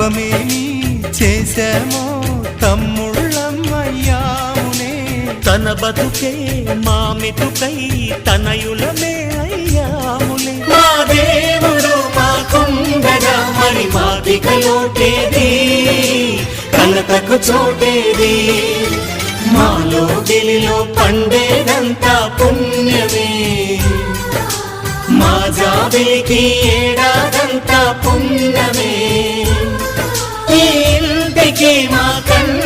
తపమేమి చేశామో తమ్ముళ్ళమయ్యామునే. తన బతుకే మా మెతుకై తనయులమే అయ్యాములే. మా దేవుడు మాకుండగా మరి మాదిక లోటేది, కలతకు చోటేది. మాలో గిలిలో పండేదంతా పుణ్యమే, మా జాబిలికి ఏడాదంతా పుణ్యమే. ఈ ఇంటికి మా కన్న